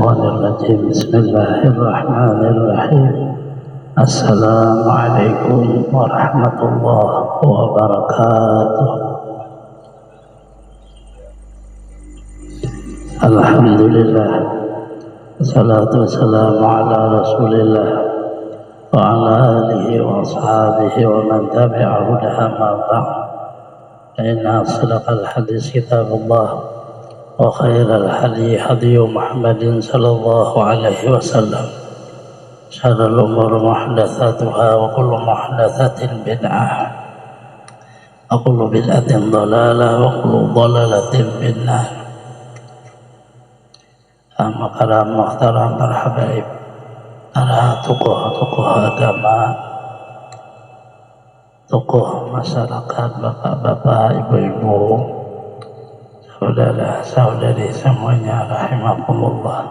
الشيطان الرجيم. بسم الله الرحمن الرحيم. السلام عليكم ورحمة الله وبركاته. الحمد لله والصلاة والسلام على رسول الله وعلى آله وأصحابه ومن تبع هداه ما بعد، فإن أصدق الحديث كتاب الله وخير الهدي هدي محمد صلى الله عليه وسلم، شر الأمور محدثاتها وكل محدثة بدعة وكل بدعة ضلالة وكل ضلالة في النار. Makaram muhtaram para habaib, para tokoh-tokoh agama, tokoh masyarakat, bapak-bapak, ibu-ibu, saudara-saudari semuanya rahimakumullah.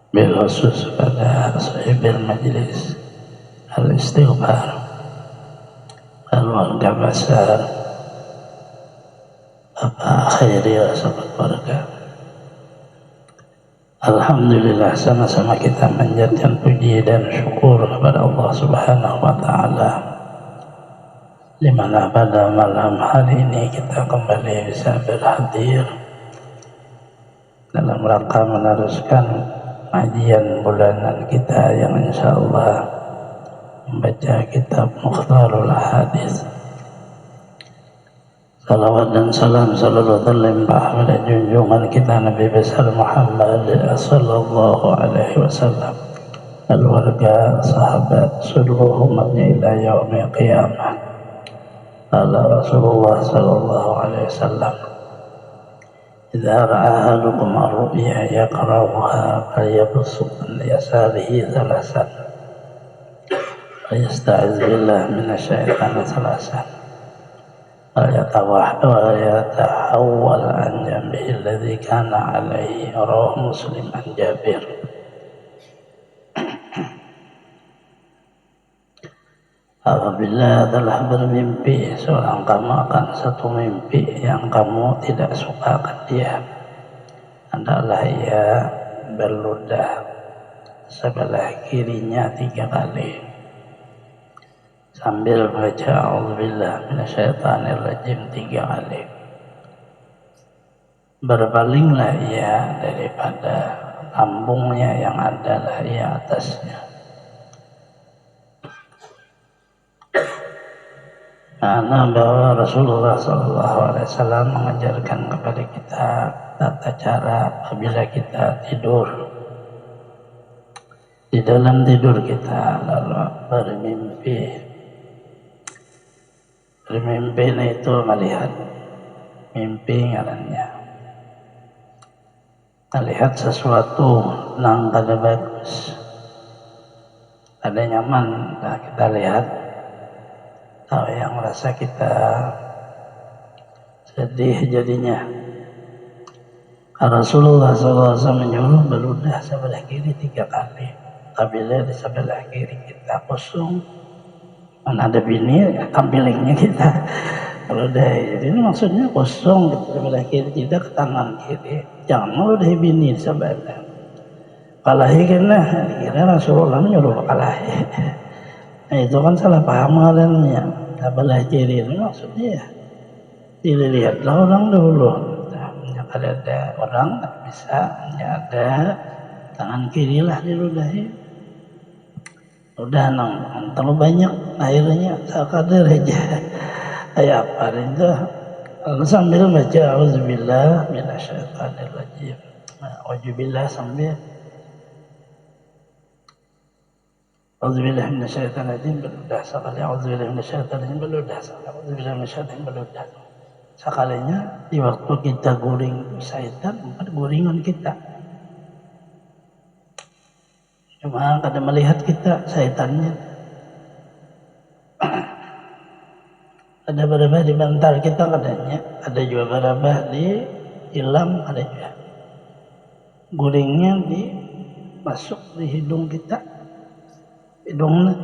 Bil khusus pada sahibil majlis al-istighfar, keluarga besar Bapak Khairil sahabat keluarga. Alhamdulillah, sama-sama kita menjadikan puji dan syukur kepada Allah Subhanahu wa Ta'ala, di mana pada malam hari ini kita kembali bisa berhadir dalam rangka meneruskan kajian bulanan kita yang insya Allah membaca kitab Mukhtarul Hadis. Salawat dan salam selalu terlimpah pada junjungan kita Nabi besar Muhammad sallallahu alaihi wasallam, keluarga, sahabat, seluruh umatnya ila yaumil qiyamah. Qala Rasulullah sallallahu alaihi wasallam, idza ra'a ahadukum ar-ru'ya yaqra'uha falyabsuq an yasarihi thalasan wa yasta'iz billah minasyaitonir rajim ويتحول عن جنبه الذي كان عليه. رواه مسلم عن جابر. Apabila telah bermimpi seorang kamu akan satu mimpi yang kamu tidak suka akan dia, adalah ia berludah sebelah kirinya 3 kali sambil baca a'udzubillah minasyaitonir rajim 3 kali. Berpalinglah ia daripada lambungnya yang ada di atasnya. Karena bahwa Rasulullah SAW mengajarkan kepada kita tata cara apabila kita tidur. Di dalam tidur kita lalu bermimpi. Bermimpi itu melihat mimpi ngarannya, melihat sesuatu yang kada bagus, ada nyaman, nah kita lihat, tahu yang merasa kita sedih jadinya. Rasulullah SAW menyuruh berludah sebelah kiri 3 kali. Apabila di sebelah kiri kita kosong, mana ada bini, tampilingnya kita meludah. Jadi ini maksudnya kosong gitu, sebelah kiri tidak ke tangan kiri, jangan meludah bini di sebelah. Kalahi kira Rasulullah menyuruh kalahi. Nah itu kan salah paham kaliannya. Sebelah kiri ini maksudnya ya dilihatlah orang dulu. Kalau ada orang tak bisa, ada tangan kiri lah diludahi. Udah terlalu banyak airnya, sekadar aja. Kayak apa itu? Lalu sambil baca auzubillah minasyaitonir rajim. Auzubillah sambil auzubillah minasyaitonir rajim beludah sekali, auzubillah minasyaitonir rajim beludah sekali, auzubillah minasyaitonir beludah. Sekalinya di waktu kita guring syaitan, bukan guringan kita. Cuma kada melihat kita syaitannya. Ada berabah di bantal kita kadanya, ada juga berabah di hilam, ada juga. Guringnya masuk di hidung kita, hidungnya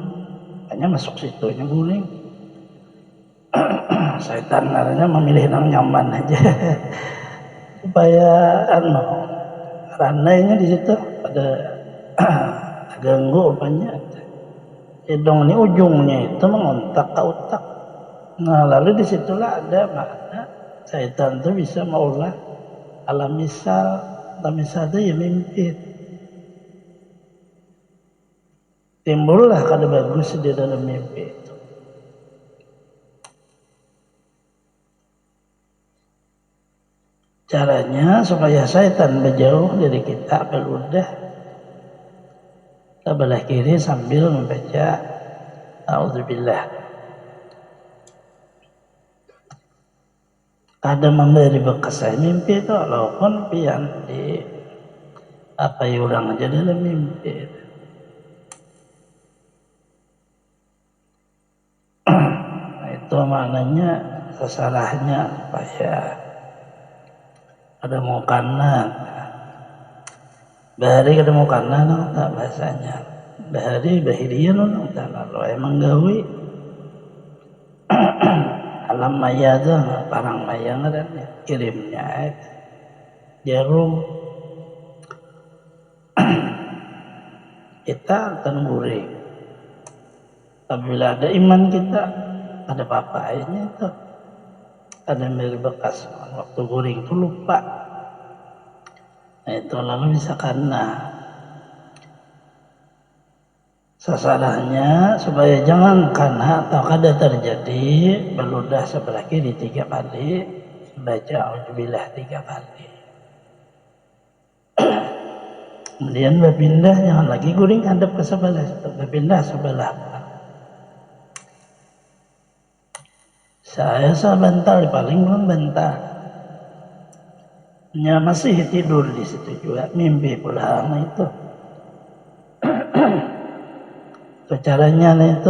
hanya masuk situ, nya guring. Syaitan namanya memilih yang nyaman aja supaya randainya di situ ada ganggu rupanya. Hidung ini ujungnya itu mengontak ke otak. Nah lalu disitulah ada makna syaitan itu bisa maulah alam misal itu ya mimpi. Timbullah kada bagus di dalam mimpi itu. Caranya supaya syaitan berjauh dari kita beludah sebelah kiri sambil membaca A'udzubillah. Ada memberi bekas saya mimpi itu walaupun pian di apa orang aja dalam mimpi. Nah, itu maknanya sesalahnya supaya ada mau kanan. Bahari kada mau kanan tak bahasanya. Bahari bahirian orang tak lalu emang gawi. Alam maya tu parang maya ngaran kirimnya jarum kita akan guring. Apabila ada iman kita ada papanya itu ada mil bekas waktu guring itu lupa. Nah itu lalu bisa karena sasarannya supaya jangan karena atau kada terjadi beludah sebelah kiri 3 kali, baca A'udzubillah 3 kali. Kemudian berpindah jangan lagi guring hadap ke sebelah, berpindah sebelah. Saya sebentar paling belum bentar. Ya masih tidur di situ juga mimpi pula nah itu. Caranya itu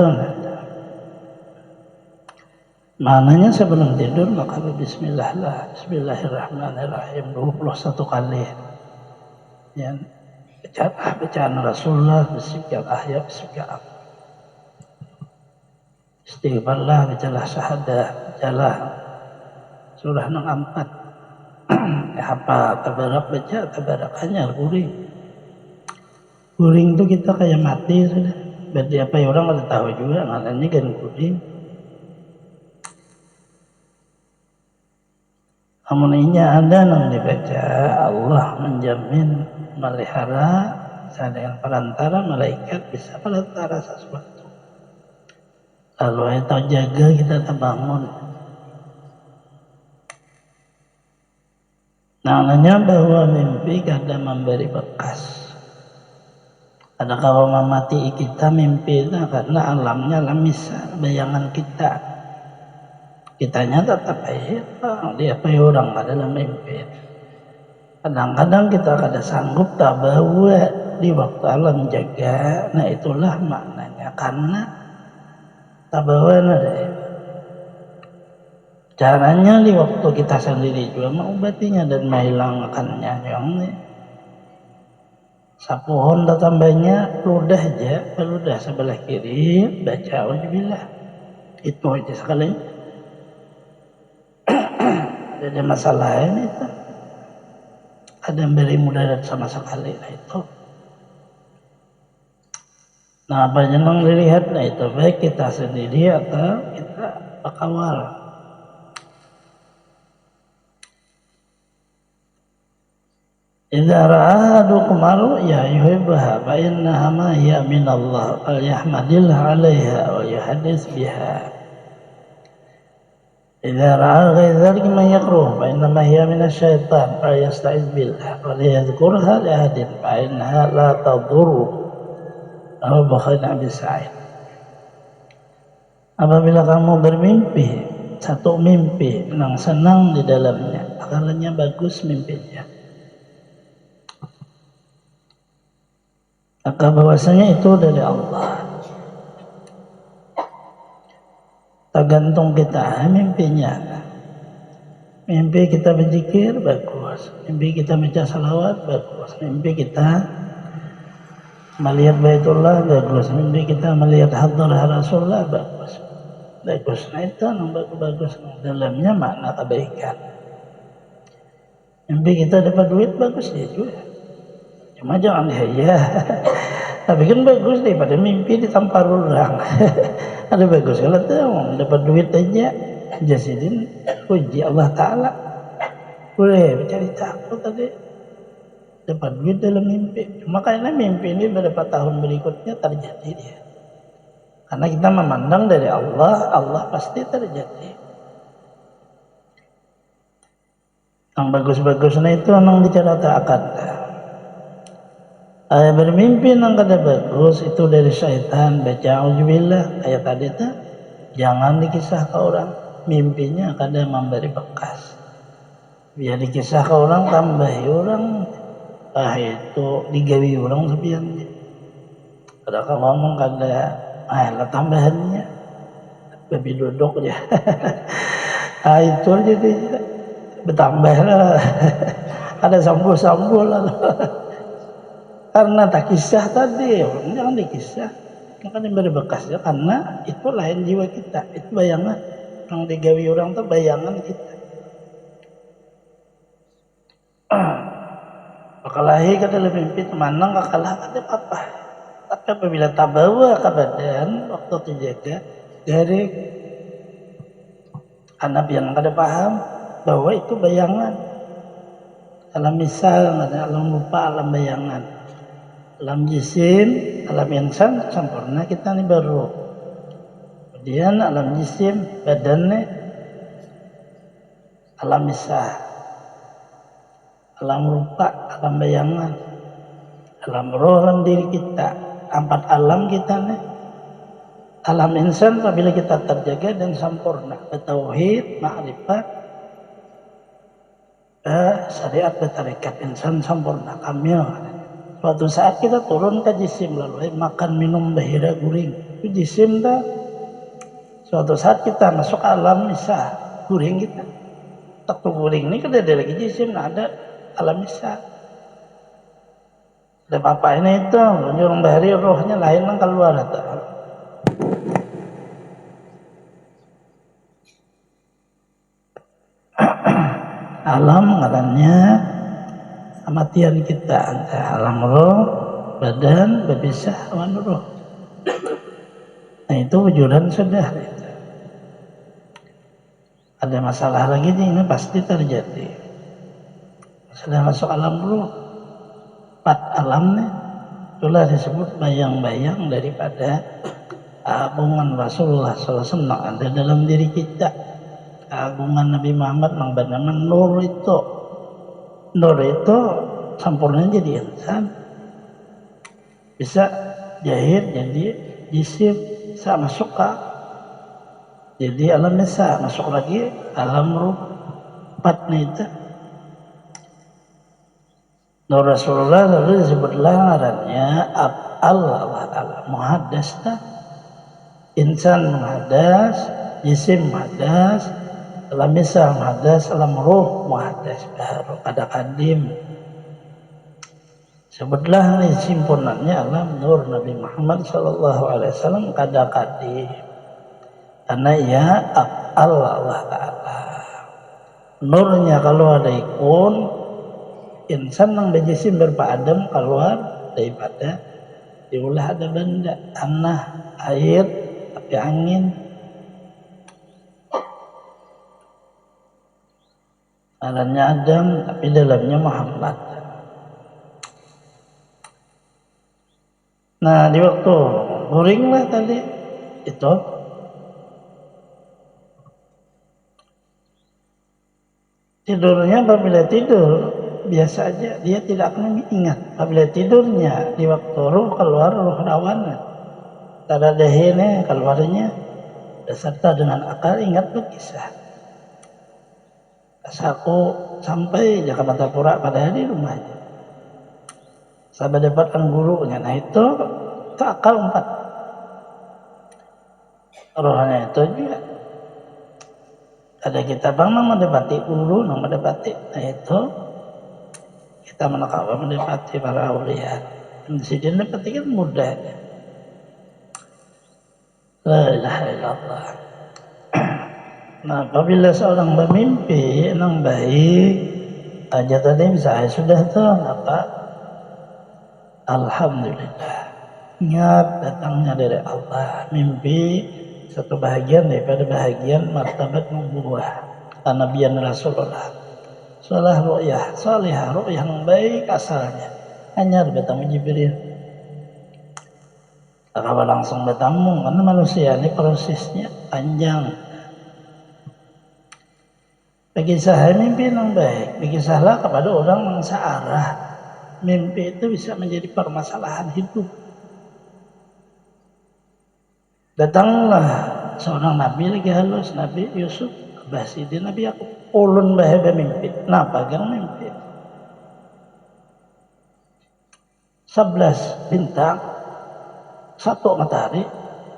maknanya sebelum tidur maka bismillah lah, bismillahirrahmanirrahim 21 kali ya, bacaan Rasulullah bismillah ya bismillah istighfarlah bacalah syahadah bacalah surah 64 ya apa tabarak baca tabarakannya guring itu kita kayak mati sudah. Berarti apa ya orang ada tahu juga maknanya kan kuning. Namun ini ada yang dibaca Allah menjamin melihara dengan perantara malaikat bisa perantara sesuatu. Lalu itu jaga kita terbangun. Namanya bahwa mimpi kadang memberi bekas. Ada kalau memati kita mimpi itu karena alamnya misal bayangan kita. Kitanya tetap dia apa orang dalam mimpi. Kadang-kadang kita kada sanggup tak bawa di waktu alam jaga. Nah itulah maknanya karena tak bawa ada. Caranya di waktu kita sendiri juga mengobatinya dan menghilangkannya yang ini. Sapuhon tambahnya ludah aja, ludah sebelah kiri baca A'udzubillah. Itu aja sekali. Ada masalah ini itu. Ada yang beri mudarat sama sekali nah itu. Nah apa yang dilihat nah itu baik kita sendiri atau kita pakawal. Idza ra'a ahadukum ar-ru'ya yuhibbuha fa innaha ma hiya min Allah fal yahmadillah 'alaiha wa yuhaddits biha. Idza ra'a ghayra dhalika man yakruh fa inna ma hiya min asy-syaitan fa yasta'iz billah wa la yadhkurha li ahadin fa innaha la tadurru. Abu Bakar Abi Sa'id. Apabila kamu bermimpi satu mimpi yang senang di dalamnya, akalnya bagus mimpinya. Maka bahwasanya itu dari Allah. Tergantung kita mimpinya. Mimpi kita berzikir bagus, mimpi kita baca salawat bagus, mimpi kita melihat Baitullah bagus, mimpi kita melihat hadrah Rasulullah bagus. Bagus, nah itu yang bagus dalamnya makna kebaikan. Mimpi kita dapat duit bagus dia juga. cuma jangan ya. Tapi kan bagus daripada mimpi ditampar orang. Ada bagus kalau tuh dapat duit aja jasidin puji Allah Ta'ala, boleh mencari takut tadi dapat duit dalam mimpi. Cuma karena mimpi ini beberapa tahun berikutnya terjadi dia, karena kita memandang dari Allah, Allah pasti terjadi. Yang bagus-bagusnya itu memang diceritakan. Bermimpi yang kada bagus itu dari syaitan. Baca auzubillah kayak tadi tuh, jangan dikisah ke orang. Mimpinya kada memberi bekas. Biar dikisah ke orang tambahi orang. Itu digawi orang sebiannya. Kada kalau ngomong kada lah tambahannya. Babi duduk aja. Itu jadi bertambah lah. Ada sambul-sambul lah. Karena tak kisah tadi, orang jangan dikisah. Makanya beri bekasnya, karena itu lain jiwa kita. Itu bayangan. Yang digawi orang itu bayangan kita. Bakalahi kata dalam mimpi temanang kakalah kata apa. Tapi apabila tak bawa ke badan, waktu terjaga dari anak yang kada paham bahwa itu bayangan. Alam misal, alam lupa, alam bayangan. Alam jisim, alam insan sempurna kita ini baru. Kemudian alam jisim, badannya alam misal. Alam rupa, alam bayangan, alam roh, alam diri kita, 4 alam kita nih. Alam insan apabila kita terjaga dan sempurna, bertauhid, ma'rifat, syariat, bertarekat, insan sempurna, kamil. Suatu saat kita turun ke jisim lalu makan minum bahira guring, itu jisim dah. Suatu saat kita masuk alam misal, guring kita. Taktu guring ini kan ada lagi jisim, ada alam misal. Ada apa ini itu, orang bahari rohnya lain kan keluar atau. Alam katanya kematian kita, antara alam roh, badan, berpisah dengan roh. Nah itu wujudan sudah. Ada masalah lagi ini pasti terjadi. Sudah masuk alam roh, 4 alam nih, itulah disebut bayang-bayang daripada keagungan Rasulullah SAW ada dalam diri kita. Keagungan Nabi Muhammad yang nur itu. Nur itu sempurna jadi insan, bisa jahit jadi jisim, bisa masuk ke jadi alam nisa, masuk lagi alam ruh, 4 itu. Nur Rasulullah lalu disebutlah ngarannya Allah Ta'ala muhaddas, insan muhaddas, jisim muhaddas, alam misal muhaddas, alam ruh muhaddas, baru ada kadim. Sebutlah nih simpunannya alam nur Nabi Muhammad SAW kada kadim. Karena ia Allah Ta'ala. Nurnya kalau ada ikun, insan yang berjisim berupa Adam keluar daripada diulah ada benda, tanah, air, api angin. Alamnya Adam, tapi dalamnya Muhammad. Nah di waktu guring lah tadi itu tidurnya apabila tidur biasa aja dia tidak akan ingat. Apabila tidurnya di waktu ruh keluar ruh rawan, tada dahine keluarnya beserta dengan akal ingat berkisah. Aku sampai Jakarta Pura pada di rumahnya. Saya dapatkan gurunya. Nah itu akal 4. Rohnya itu juga. Ada kita bang mendapati guru, mendapati. Nah itu kita menakawa mendapati para awliya. Di sini mendapati kan mudah. La ilaha illallah. Nah, apabila seorang bermimpi yang baik, aja tadi misalnya sudah tuh apa Alhamdulillah. Ingat datangnya dari Allah. Mimpi satu bahagian daripada bahagian martabat nubuwah Nabiyan Rasulullah. Salah ru'yah, salihah, ru'yah yang baik asalnya. Hanya bertemu Jibril. Kalau langsung bertemu, karena manusia ini prosesnya panjang. Bagi saya mimpi yang baik, bagi saya kepada orang yang searah. Mimpi itu bisa menjadi permasalahan hidup. Datanglah seorang nabi lagi halus, Nabi Yusuf, Basidi Nabi aku ulun bahaya mimpi. Napa gang mimpi? 11 bintang, 1 matahari,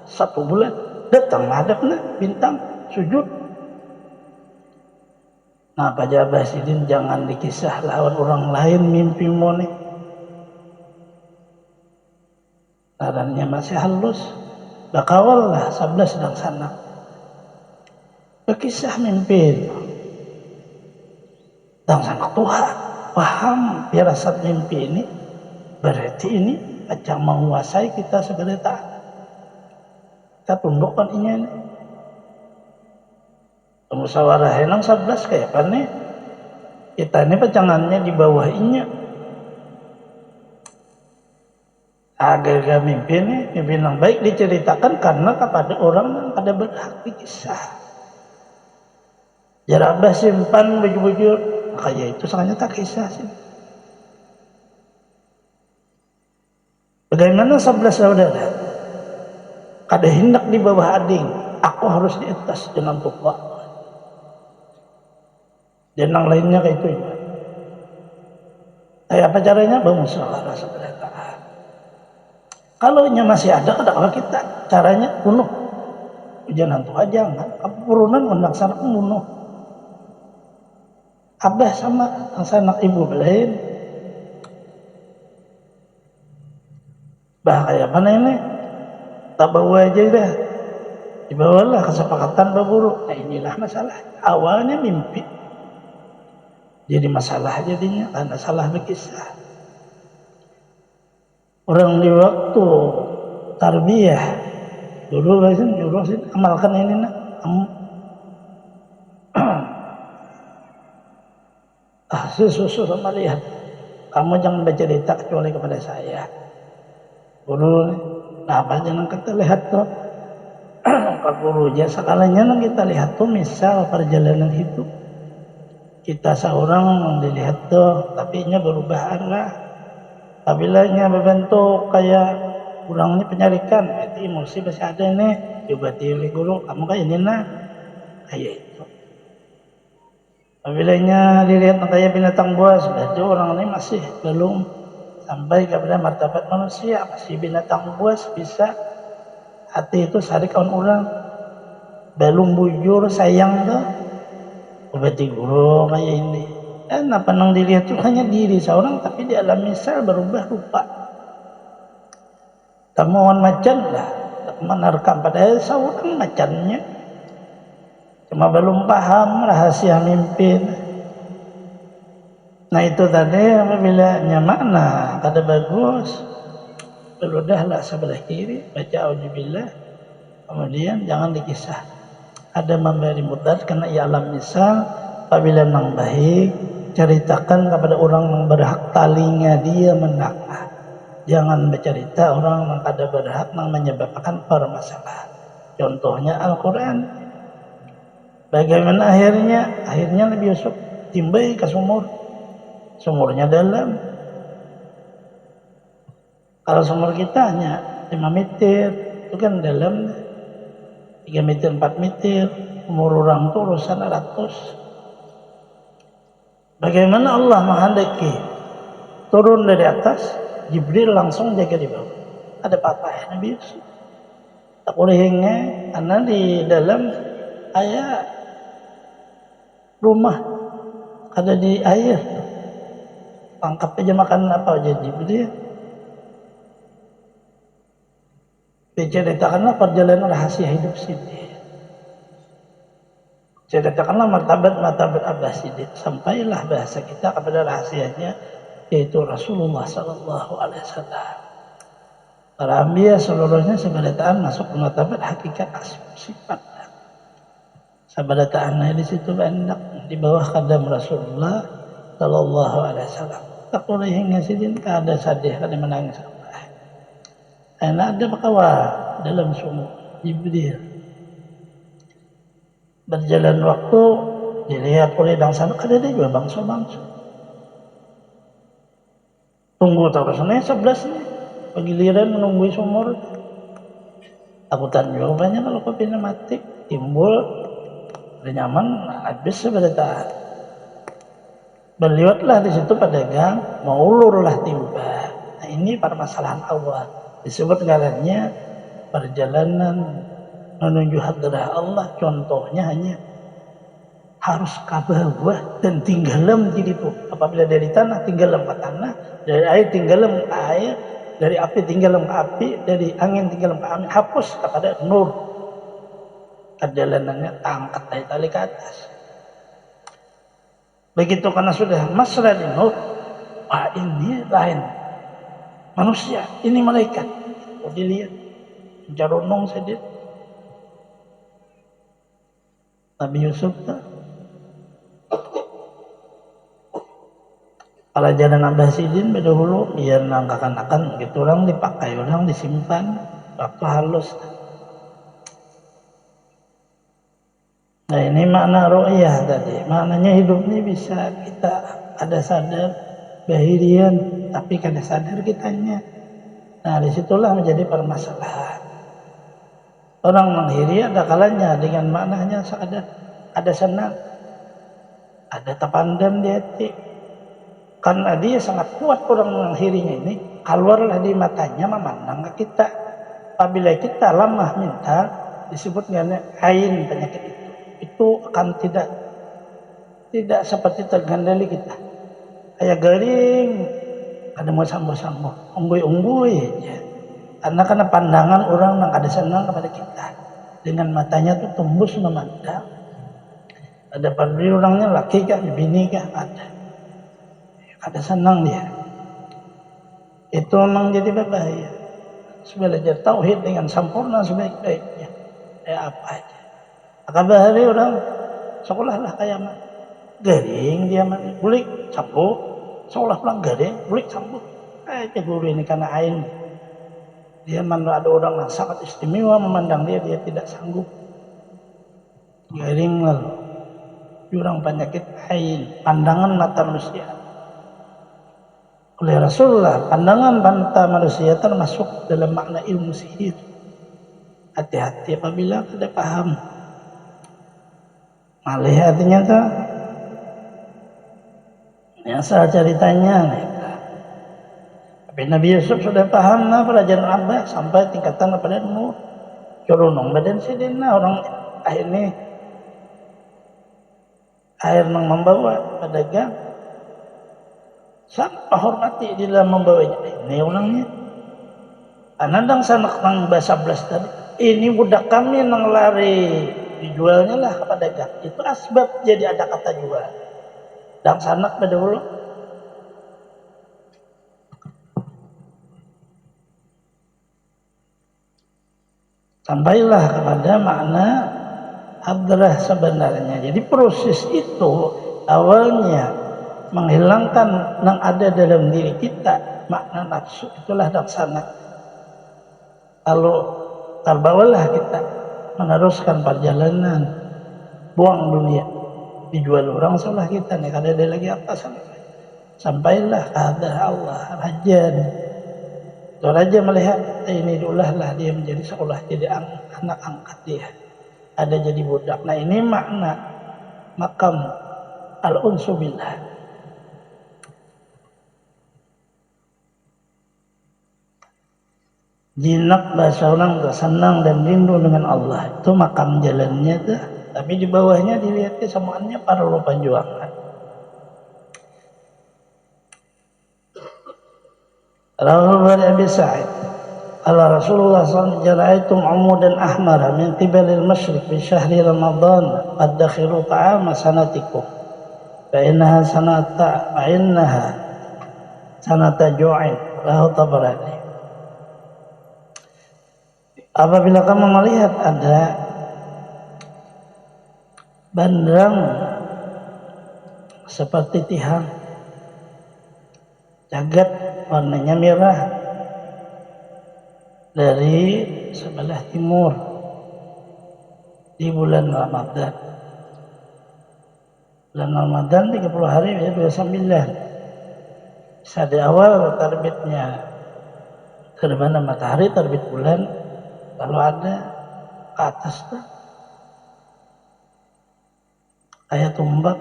1 bulan. Datang hadapnya bintang sujud. Napa jawab Basidin, jangan dikisah lawan orang lain mimpimu nih. Sarannya masih halus. Bakawal lah 11 sedang sana. Berkisah mimpi itu. Dan sang Tuhan paham firasat mimpi ini. Berarti ini macam menguasai kita sebagai taat. Kita tundukkan ini. Musyawarah enam 11 kayak apa nih? Kita ini pecangannya di bawah ini. Agar mimpi ini, mimpi yang baik diceritakan karena kepada orang yang ada berhak dikisah. Jarak abah simpan bujur-bujur, kayak itu sangatnya tak kisah sih. Bagaimana 11 saudara? Kada hendak di bawah ading, aku harus di atas dengan tukwa. Dan yang lainnya kayak itu. Apa caranya? Bermusyawarah sebenarnya. Kalau masih ada kadang kita caranya bunuh. Jangan tuh aja kan. Keturunan mendaksana bunuh. Abah sama anak ibu lain. Bahaya mana ini? Tak bawa aja dah. Dibawalah kesepakatan berburu. Nah inilah masalah. Awalnya mimpi. Jadi masalah jadinya karena salah berkisah. Orang di waktu tarbiyah dulu biasanya nyuruh sih amalkan ini nak kamu susu sama lihat, kamu jangan bercerita kecuali kepada saya guru. Nah apa jangan kita lihat tuh ke gurunya sekalinya kita lihat tuh misal perjalanan hidup kita seorang dilihat tuh tapi nya berubah arah. Apabila berbentuk kayak kurangnya penyarikan, berarti emosi masih ada nih. Coba oleh guru, kamu kayak ini nah, kayak itu. Apabila dilihat kayak binatang buas, berarti orang ini masih belum sampai kepada martabat manusia, masih binatang buas bisa. Hati itu sarik orang, belum bujur sayang tuh. Berarti guru kayak ini. Dan apa yang dilihat itu hanya diri seorang, tapi di alam misal berubah rupa. Temuan macan lah, menerkam pada seorang macannya. Cuma belum paham rahasia mimpi. Nah itu tadi apabila makna kada bagus, beludahlah sebelah kiri, baca auzubillah, kemudian jangan dikisah. Ada memberi mudarat karena ia alam misal, apabila nang baik, ceritakan kepada orang yang berhak talinya dia mendengar. Jangan bercerita orang yang kada berhak yang menyebabkan permasalahan. Contohnya Al-Quran. Bagaimana akhirnya? Akhirnya Nabi Yusuf timbai ke sumur. Sumurnya dalam. Kalau sumur kita hanya 5 meter, itu kan dalam 3 meter, 4 meter. Umur orang itu urusan 100. Bagaimana Allah menghendaki turun dari atas, Jibril langsung jaga di bawah. Ada apa-apa Nabi Yusuf. Tak boleh hingga karena di dalam ayat rumah ada di air. Tangkap aja makan apa aja Jibril. Diceritakanlah perjalanan rahasia hidup sini. Ceritakanlah martabat Abbasidin. Sampailah bahasa kita kepada rahasianya yaitu Rasulullah sallallahu alaihi wasallam. Para anbiya seluruhnya sabadataan masuk ke martabat hakikat sifat. Sabadataan di situ banyak di bawah kadam Rasulullah sallallahu alaihi wasallam. Tak boleh hingga sidin ada sadih kada menangis. Ana ada bakawa dalam sumur Jibril. Berjalan waktu dilihat oleh bangsa kada ada juga bangsa-bangsa. Tunggu terusnya 11 nih. Pagiliran menunggu sumur. Takutan jawabannya kalau kopinya mati timbul nyaman habis seberataan. Berliwatlah di situ pedagang mau ulurlah tiba. Nah ini permasalahan awal disebut ngarannya perjalanan menuju hadrah Allah. Contohnya hanya harus ke bawah dan tinggalam di situ. Apabila dari tanah tinggalam ke tanah, dari air tinggalam ke air, dari api tinggalam ke api, dari angin tinggalam ke angin, hapus kepada nur. Perjalanannya angkat tali ke atas. Begitu karena sudah masra di nur, wah ini lain manusia, ini malaikat. Oh, dilihat, jarunong sedih. Nabi Yusuf tak. Kalau jalan Abbasidin dahulu biar nangkakan gitu orang dipakai, orang disimpan waktu halus. Nah ini makna ru'yah tadi. Maknanya hidup ini bisa kita ada sadar bahirian, tapi kada sadar kitanya. Nah disitulah menjadi permasalahan. Orang menghiri ada kalanya dengan maknanya ada senang, ada terpandang di hati. Karena dia sangat kuat orang menghirinya ini, keluarlah di matanya memandang ke kita. Apabila kita lemah mental, disebut dengan ain penyakit itu akan tidak seperti terkendali kita. Kayak garing, ada mau sambo-sambo, unggui aja. Karena pandangan orang yang ada senang kepada kita. Dengan matanya tuh tembus memandang. Ada pada orangnya laki kah, bini kah, ada senang dia. Itu memang jadi berbahaya. Belajar tauhid dengan sempurna sebaik-baiknya. Apa aja. Akan hari orang sekolahlah kayak mana. Garing dia mana. Bulik, sambut. Sekolah pulang garing, bulik, sambut. Guru ini karena ain. Dia mana ada orang yang sangat istimewa memandang dia tidak sanggup. Garing lalu. Jurang penyakit ain. Pandangan mata manusia. Oleh Rasulullah, pandangan mata manusia termasuk dalam makna ilmu sihir. Hati-hati apabila tidak paham. Malih artinya tuh yang asal ceritanya nih. Tapi Nabi Yusuf sudah paham lah pelajaran Abah sampai tingkatan kepada nur. Curunong badan sidina orang akhirnya air yang membawa pedagang sampai hormati di dalam membawanya. Ini orangnya. Anandang sanak nang bahasa belas tadi. Ini budak kami nang lari dijualnya lah ke pedagang. Itu asbab jadi ada kata jual. Dan sanak pada dulu. Sampailah kepada makna hadrah sebenarnya. Jadi proses itu awalnya menghilangkan yang ada dalam diri kita, makna nafsu itulah laksana. Lalu terbawalah kita meneruskan perjalanan buang dunia, dijual orang salah kita nih, kada ada lagi apa sampailah kepada Allah rajan. Itu raja melihat ini dululah dia menjadi seolah jadi anak angkat dia, ada jadi budak. Nah ini makna makam al-unsu billah. Jinak bahasa orang senang dan rindu dengan Allah. Itu makam jalannya tuh. Tapi di bawahnya dilihatnya semuanya para perjuangan. Rawal Abi Sa'id. Ala Rasulullah SAW jaraitum umudan ahmara min qibalil masyriq fi syahri Ramadan qad dakhilu ta'ama sanatikum. Fa innaha sanata ju'in rawahu Tabrani. Apabila kamu melihat ada bandrang seperti tihang jagat warnanya merah dari sebelah timur di bulan Ramadan. Bulan Ramadan 30 hari ya 29. Bisa di awal terbitnya gerhana matahari, terbit bulan, kalau ada ke atas tuh kayak tumbak,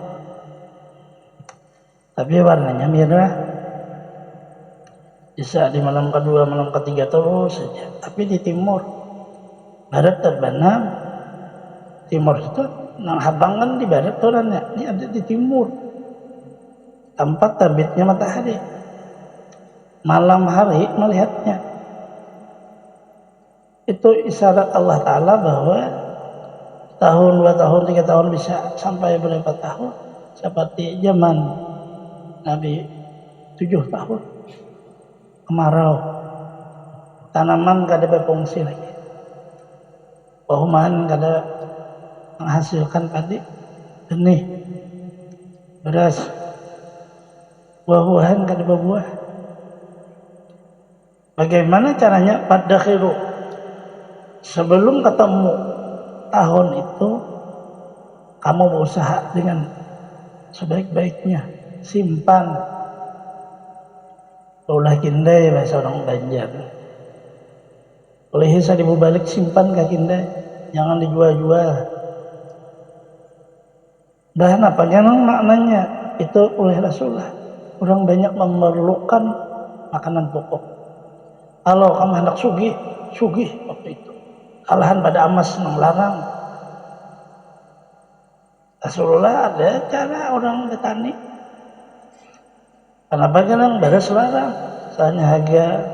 tapi warnanya merah. Bisa di malam kedua, malam ketiga terus saja. Tapi di timur, barat terbenam, timur itu nang habang kan di barat orangnya, ini ada di timur tempat terbitnya matahari. Malam hari melihatnya, itu isyarat Allah Ta'ala bahwa tahun, 2 tahun, 3 tahun bisa sampai berapa tahun, seperti zaman Nabi 7 tahun kemarau, tanaman gak ada berfungsi lagi, pohon gak ada menghasilkan padi, benih, beras, buah-buahan gak ada buah. Bagaimana caranya? Pada khiru, sebelum ketemu tahun itu, kamu berusaha dengan sebaik-baiknya, simpan. Ulah kindai bahasa orang Banjar. Oleh hisa dibalik simpan ke kindai, jangan dijual-jual. Dan apa yang maknanya itu oleh Rasulullah. Orang banyak memerlukan makanan pokok. Kalau kamu hendak sugih waktu itu. Kalahan pada amas yang larang. Rasulullah ada cara orang petani. Kenapa kadang beres larang? Soalnya harga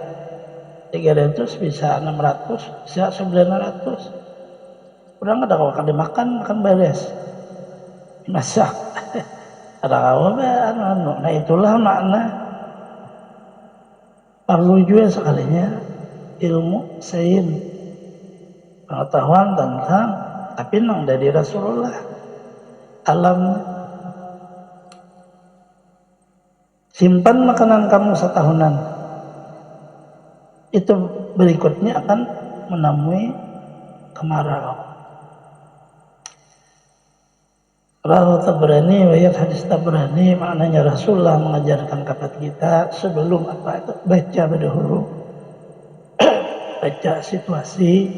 300 bisa 600, bisa 900. Orang ada kalau kan dimakan, makan beres. Dimasak. Ada kawan nah itulah makna perlu juga sekalinya ilmu sains, pengetahuan tentang, tapi nang dari Rasulullah alam. Simpan makanan kamu setahunan, itu berikutnya akan menemui kemarau. Rawahu Tabrani, ayat hadis Tabrani, maknanya Rasulullah mengajarkan kepada kita sebelum apa itu baca berdahulu, baca situasi,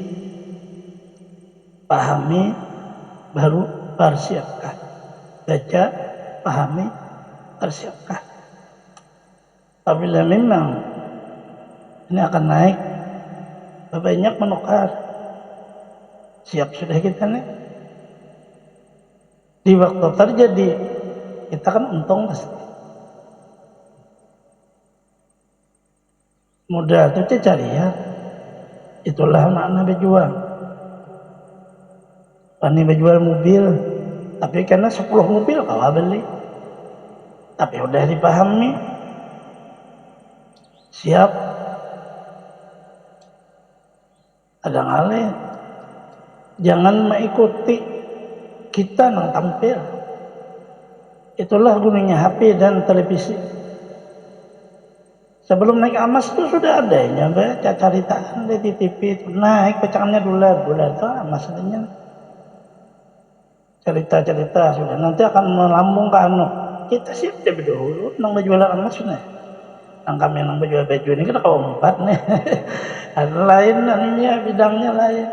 pahami, baru persiapkan. Baca, pahami, persiapkan. Apabila memang ini akan naik, banyak menukar, siap sudah kita nih. Di waktu terjadi, kita kan untung pasti. Mudah itu cari ya. Itulah makna berjuang. Pani berjual mobil, tapi karena 10 mobil kau beli. Tapi udah dipahami, siap. Ada ngalih, jangan mengikuti kita nang tampil. Itulah gunanya HP dan televisi. Sebelum naik amas itu sudah ada ya, baca caritaan di TV itu naik pecahannya dolar itu amas adanya. Cerita-cerita sudah nanti akan melambung ke anu. Kita siap deh dulu nang berjualan emas nih. Nang kami nang berjual baju ini kita keempat nih. Ada lain anunya bidangnya lain.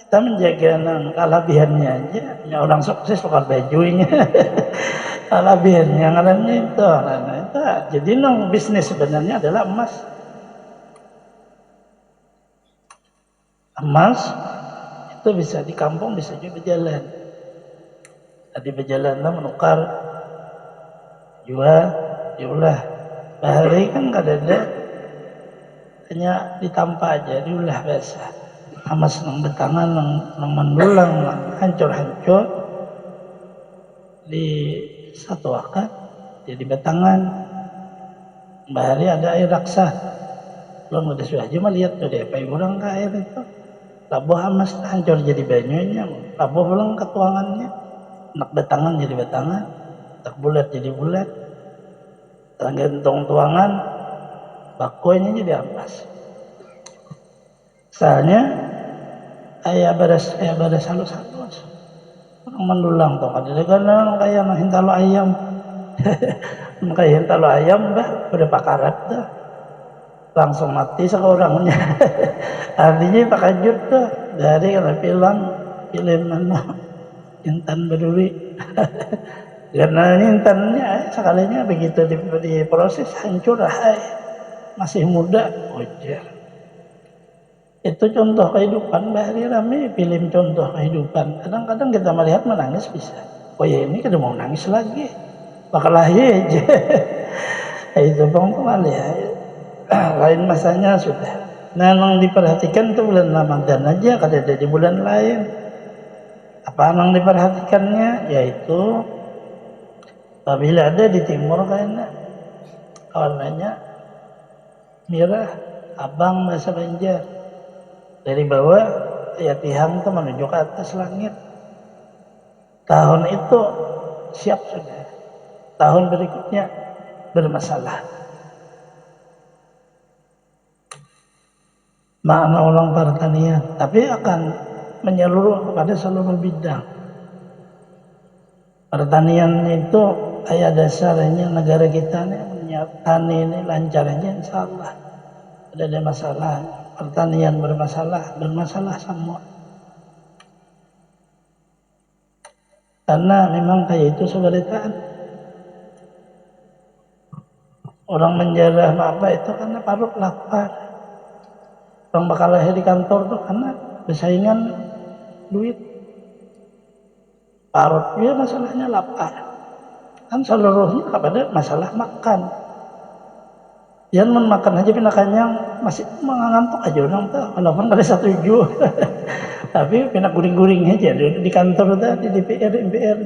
Kita menjaga kelebihannya aja. Ya, orang sukses pakai bajunya. Kelebihannya ngarannya itu. Nah, itu. Jadi bisnis sebenarnya adalah emas. Emas itu bisa di kampung, bisa juga berjalan. Tadi berjalan menukar, jual, diulah. Bahari kan gak ada, hanya ditampa aja, diulah biasa. Amas nang betangan, nang mendulang, hancur-hancur di satu akad, jadi betangan. Bahari ada air raksa. Belum ada sudah cuma lihat tuh deh, pakai orang ke air itu. Labuh hamas hancur jadi banyunya. Labuh pulang ke tuangannya. Nak batangan jadi batangan. Tak bulat jadi bulat. Tak gantung tuangan. Bakunya jadi ampas. Soalnya ayah beres halus-halus. Orang mendulang tuh. Kadang-kadang kayak hintalo ayam. Kayak hintalo ayam bah. Udah pakarat dah. Langsung mati seorangnya. Artinya takajud tuh dari karena film mana Intan Berduri. Karena intannya sekalinya begitu diproses hancur, masih muda ujar. Itu contoh kehidupan. Bahari rame film contoh kehidupan. Kadang-kadang kita melihat menangis bisa. Oh ya ini kada mau nangis lagi, bakal lahir aja. Itu bang ya. Lain masanya sudah. Nah, yang diperhatikan itu bulan Ramadan aja, kada ada di bulan lain. Apa yang diperhatikannya? Yaitu apabila ada di timur kayaknya warnanya merah, abang bahasa Banjar. Dari bawah ya tihang itu menuju ke atas langit. Tahun itu siap sudah. Tahun berikutnya bermasalah. Makna ulang pertanian, tapi akan menyeluruh kepada seluruh bidang. Pertanian itu kayak dasarnya negara kita nih, tani ini lancar aja insya Allah. Tidak ada masalah. Pertanian bermasalah semua. Karena memang kayak itu seberitaan. Orang menjarah apa itu karena parut lapar. Orang bakal lahir di kantor tuh karena bersaingan duit. Parut dia masalahnya lapar. Kan seluruhnya kepada masalah makan. Jangan makan aja pindah kenyang masih mengantuk aja orang tuh. Walaupun kada setuju. Tapi pindah guring-guring aja di kantor tuh di DPR MPR.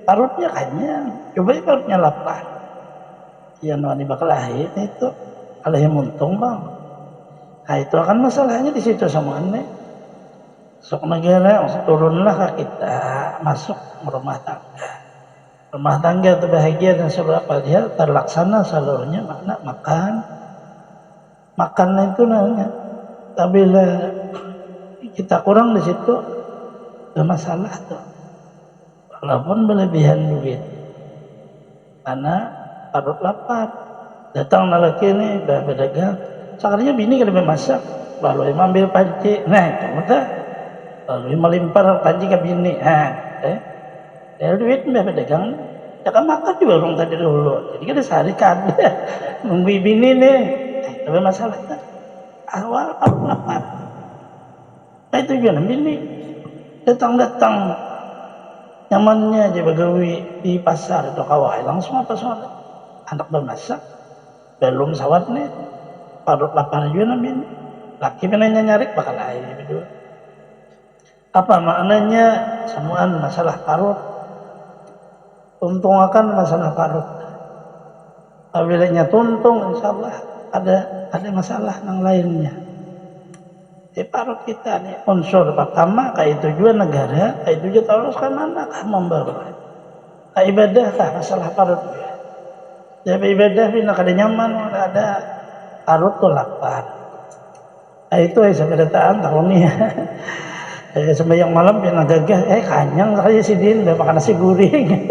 Parutnya kenyang. Coba parutnya lapar. Yang wani bakal lahir itu kalau yang untung bang. Nah itu akan masalahnya di situ sama aneh. Sok negara turunlah ke kita masuk rumah tangga. Rumah tangga itu bahagia dan seberapa dia terlaksana seluruhnya makna makan. Makan itu namanya. Apabila kita kurang di situ bermasalah tuh. Walaupun berlebihan duit. Karena parut lapar. Datang lelaki ini berdagang. Sekarangnya bini kada masak, lalu ambil panci, nah itu mudah. Lalu melimpar panci ke bini, duit mbak pedagang, jangan makan juga orang tadi dulu, jadi kada sarikan, nunggu bini nih, tapi masalah awal lapar, nah itu juga bini datang nyamannya aja begawi di pasar atau kawah, langsung apa soalnya, anak bermasak, belum sawat nih. Parut lapar juga namin. Laki penanya nyari bakal air berdua. Apa maknanya? Semuaan masalah parut. Tuntung akan masalah parut. Apabila tuntung insya Allah ada masalah yang lainnya. Di parut kita nih unsur pertama kayak itu juga negara, kayak itu juga terus ke mana kah membawa. Kayak ibadah kah masalah parut. Jadi ibadah bila kada nyaman ada parut tuh lapar. Nah itu seberataan tahun ini. Sembahyang malam yang gagah, kanyang saya si Din udah makan nasi goreng.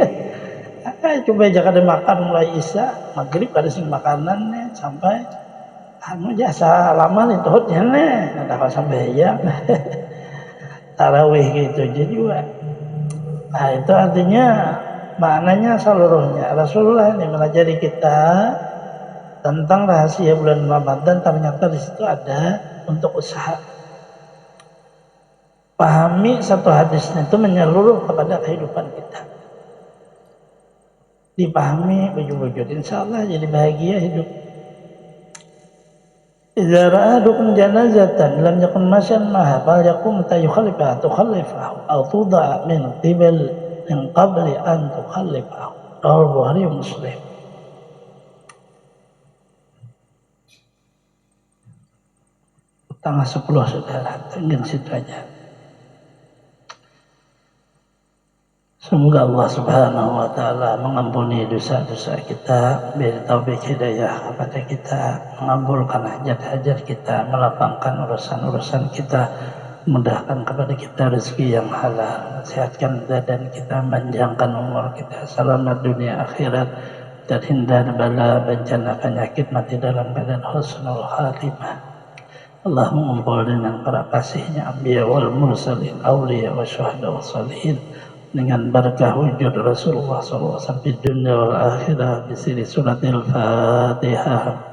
Coba aja kada makan mulai isya, maghrib kada sing makanan sampai jasa lama nih tuhutnya nih, ada apa sembahyang. Tarawih gitu aja juga. Nah itu artinya maknanya seluruhnya. Rasulullah ini mengajari kita tentang rahasia bulan Ramadan, ternyata di situ ada untuk usaha. Pahami satu hadisnya itu menyeluruh kepada kehidupan kita. Dipahami wujud-wujud, insya Allah jadi bahagia hidup. Idza ra'adukum janazatan lam yakun masyan maha fal yakum tayukhallifa tukhallifahu aw tuda'a min qibal min qabli an tukhallifahu. Rawahu Bukhari Muslim. tanggal 10 saudara, mungkin situ aja. Semoga Allah Subhanahu wa Ta'ala mengampuni dosa-dosa kita, beri taufik hidayah kepada kita, mengabulkan hajat-hajat kita, melapangkan urusan-urusan kita, mudahkan kepada kita rezeki yang halal, sehatkan badan kita, panjangkan umur kita, selamat dunia akhirat, terhindar bala bencana penyakit, mati dalam keadaan husnul khatimah. Allah mengumpul dengan para kasihnya, anbiya wal mursalin, awliya wa syuhada wa salihin, dengan barakah wujud Rasulullah SAW di dunia wal akhirah, di sini suratil Fatihah.